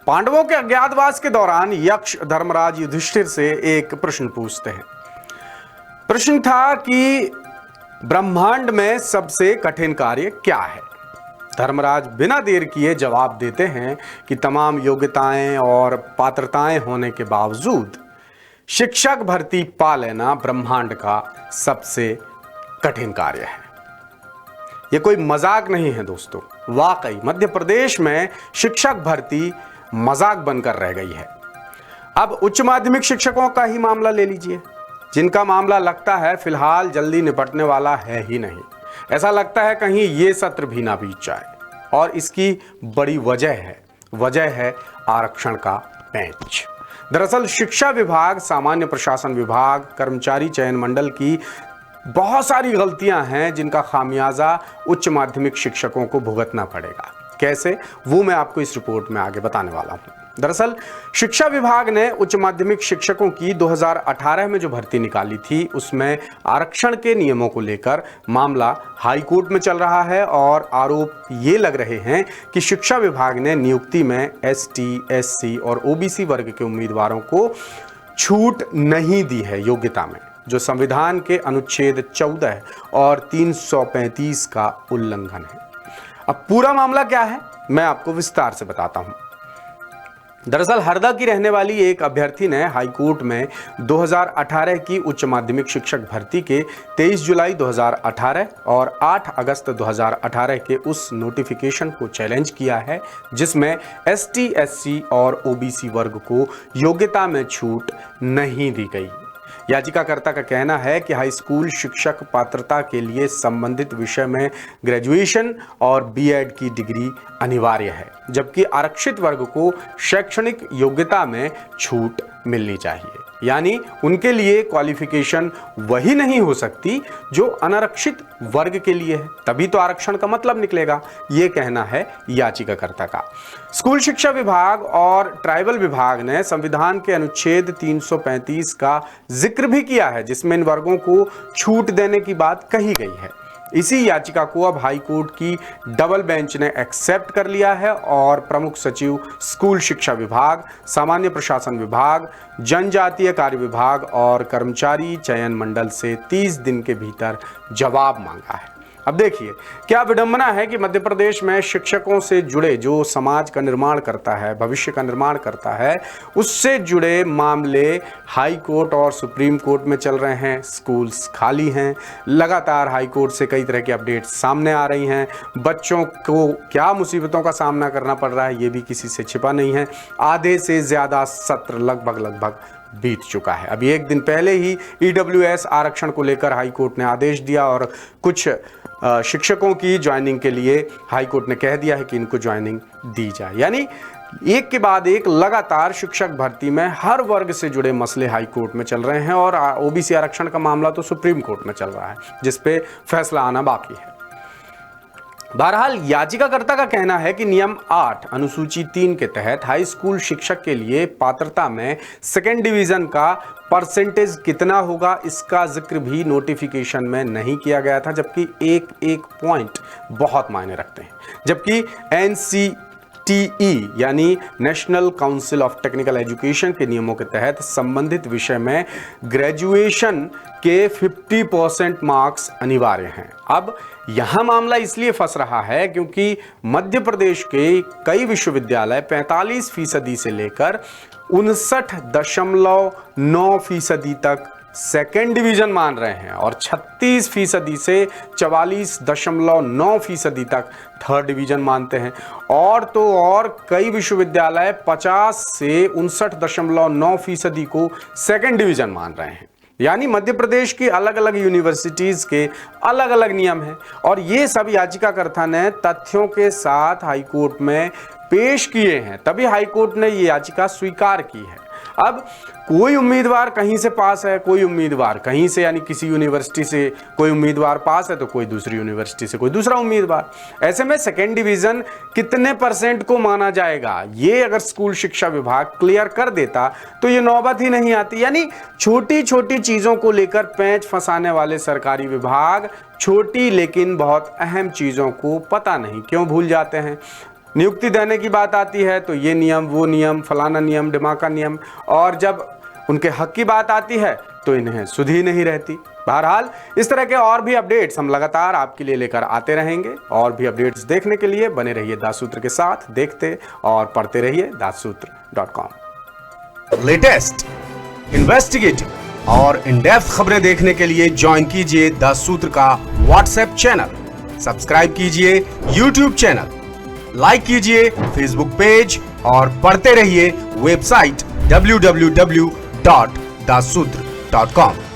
पांडवों के अज्ञातवास के दौरान यक्ष धर्मराज युधिष्ठिर से एक प्रश्न पूछते हैं। प्रश्न था कि ब्रह्मांड में सबसे कठिन कार्य क्या है। धर्मराज बिना देर किए जवाब देते हैं कि तमाम योग्यताएं और पात्रताएं होने के बावजूद शिक्षक भर्ती पा लेना ब्रह्मांड का सबसे कठिन कार्य है। यह कोई मजाक नहीं है दोस्तों, वाकई मध्य प्रदेश में शिक्षक भर्ती मजाक बनकर रह गई है। अब उच्च माध्यमिक शिक्षकों का ही मामला ले लीजिए, जिनका मामला लगता है फिलहाल जल्दी निपटने वाला है ही नहीं। ऐसा लगता है कहीं ये सत्र भी ना बीत जाए, और इसकी बड़ी वजह है आरक्षण का पेंच। दरअसल शिक्षा विभाग, सामान्य प्रशासन विभाग, कर्मचारी चयन मंडल की बहुत सारी गलतियां हैं जिनका खामियाजा उच्च माध्यमिक शिक्षकों को भुगतना पड़ेगा। कैसे, वो मैं आपको इस रिपोर्ट में आगे बताने वाला हूं। दरअसल शिक्षा विभाग ने उच्च माध्यमिक शिक्षकों की 2018 में जो भर्ती निकाली थी, उसमें आरक्षण के नियमों को लेकर मामला हाई कोर्ट में चल रहा है और आरोप ये लग रहे हैं कि शिक्षा विभाग ने नियुक्ति में ST, SC और OBC वर्ग के उम्मीदवारों को छूट नहीं दी है योग्यता में, जो संविधान के अनुच्छेद 14 और 335 का उल्लंघन है। अब पूरा मामला क्या है, मैं आपको विस्तार से बताता हूं। दरअसल हरदा की रहने वाली एक अभ्यर्थी ने हाईकोर्ट में 2018 की उच्च माध्यमिक शिक्षक भर्ती के 23 जुलाई 2018 और 8 अगस्त 2018 के उस नोटिफिकेशन को चैलेंज किया है, जिसमें ST, SC और OBC वर्ग को योग्यता में छूट नहीं दी गई। याचिकाकर्ता का कहना है कि हाई स्कूल शिक्षक पात्रता के लिए संबंधित विषय में ग्रेजुएशन और BEd की डिग्री अनिवार्य है, जबकि आरक्षित वर्ग को शैक्षणिक योग्यता में छूट मिलनी चाहिए। यानी उनके लिए क्वालिफिकेशन वही नहीं हो सकती जो अनारक्षित वर्ग के लिए है, तभी तो आरक्षण का मतलब निकलेगा, ये कहना है याचिकाकर्ता का। स्कूल शिक्षा विभाग और ट्राइबल विभाग ने संविधान के अनुच्छेद 335 का जिक्र भी किया है, जिसमें इन वर्गों को छूट देने की बात कही गई है। इसी याचिका को अब हाई कोर्ट की डबल बेंच ने एक्सेप्ट कर लिया है और प्रमुख सचिव स्कूल शिक्षा विभाग, सामान्य प्रशासन विभाग, जनजातीय कार्य विभाग और कर्मचारी चयन मंडल से 30 दिन के भीतर जवाब मांगा है। अब देखिए क्या विडंबना है कि मध्य प्रदेश में शिक्षकों से जुड़े, जो समाज का निर्माण करता है, भविष्य का निर्माण करता है, उससे जुड़े मामले हाई कोर्ट और सुप्रीम कोर्ट में चल रहे हैं। स्कूल्स खाली हैं, लगातार हाई कोर्ट से कई तरह की अपडेट्स सामने आ रही हैं। बच्चों को क्या मुसीबतों का सामना करना पड़ रहा है, ये भी किसी से छिपा नहीं है। आधे से ज़्यादा सत्र लगभग बीत चुका है। अभी एक दिन पहले ही EWS आरक्षण को लेकर हाई कोर्ट ने आदेश दिया और कुछ शिक्षकों की ज्वाइनिंग के लिए हाई कोर्ट ने कह दिया है कि इनको ज्वाइनिंग दी जाए। यानी एक के बाद एक लगातार शिक्षक भर्ती में हर वर्ग से जुड़े मसले हाई कोर्ट में चल रहे हैं और OBC आरक्षण का मामला तो सुप्रीम कोर्ट में चल रहा है, जिस पे फैसला आना बाकी है। बहरहाल याचिकाकर्ता का कहना है कि नियम 8 अनुसूची 3 के तहत हाई स्कूल शिक्षक के लिए पात्रता में सेकेंड डिवीजन का परसेंटेज कितना होगा, इसका जिक्र भी नोटिफिकेशन में नहीं किया गया था, जबकि एक पॉइंट बहुत मायने रखते हैं। जबकि NCTE यानी national council of technical education के नियमों के तहत संबंधित विषय में ग्रेजुएशन के 50% मार्क्स अनिवार्य हैं। अब यहां मामला इसलिए फंस रहा है क्योंकि मध्य प्रदेश के कई विश्वविद्यालय 45% से लेकर 59.9% तक सेकेंड डिवीजन मान रहे हैं और 36% से 44.9% तक थर्ड डिवीजन मानते हैं। और तो और कई विश्वविद्यालय 50 से 59.9% को सेकेंड डिवीजन मान रहे हैं। यानी मध्य प्रदेश की अलग अलग यूनिवर्सिटीज के अलग अलग नियम हैं और ये सब याचिकाकर्ता ने तथ्यों के साथ हाईकोर्ट में पेश किए हैं, तभी हाईकोर्ट ने ये याचिका स्वीकार की है। अब कोई उम्मीदवार कहीं से पास है, कोई उम्मीदवार कहीं से, यानी किसी यूनिवर्सिटी से कोई उम्मीदवार पास है तो कोई दूसरी यूनिवर्सिटी से कोई दूसरा उम्मीदवार। ऐसे में सेकेंड डिवीजन कितने % को माना जाएगा, ये अगर स्कूल शिक्षा विभाग क्लियर कर देता तो ये नौबत ही नहीं आती। यानी छोटी छोटी चीजों को लेकर पेंच फंसाने वाले सरकारी विभाग छोटी लेकिन बहुत अहम चीजों को पता नहीं क्यों भूल जाते हैं। नियुक्ति देने की बात आती है तो ये नियम, वो नियम, फलाना नियम, ढिमाका नियम, और जब उनके हक की बात आती है तो इन्हें सुध ही नहीं रहती। बहरहाल इस तरह के और भी अपडेट्स हम लगातार आपके लिए लेकर आते रहेंगे। और भी अपडेट्स देखने के लिए बने रहिए दासूत्र के साथ, देखते और पढ़ते रहिए दासूत्र.com। लेटेस्ट, इन्वेस्टिगेटिव और इन डेप्थ खबरें देखने के लिए ज्वाइन कीजिए दासूत्र का व्हाट्सएप चैनल, सब्सक्राइब कीजिए यूट्यूब चैनल, लाइक कीजिए फेसबुक पेज और पढ़ते रहिए वेबसाइट www.dasutra.com।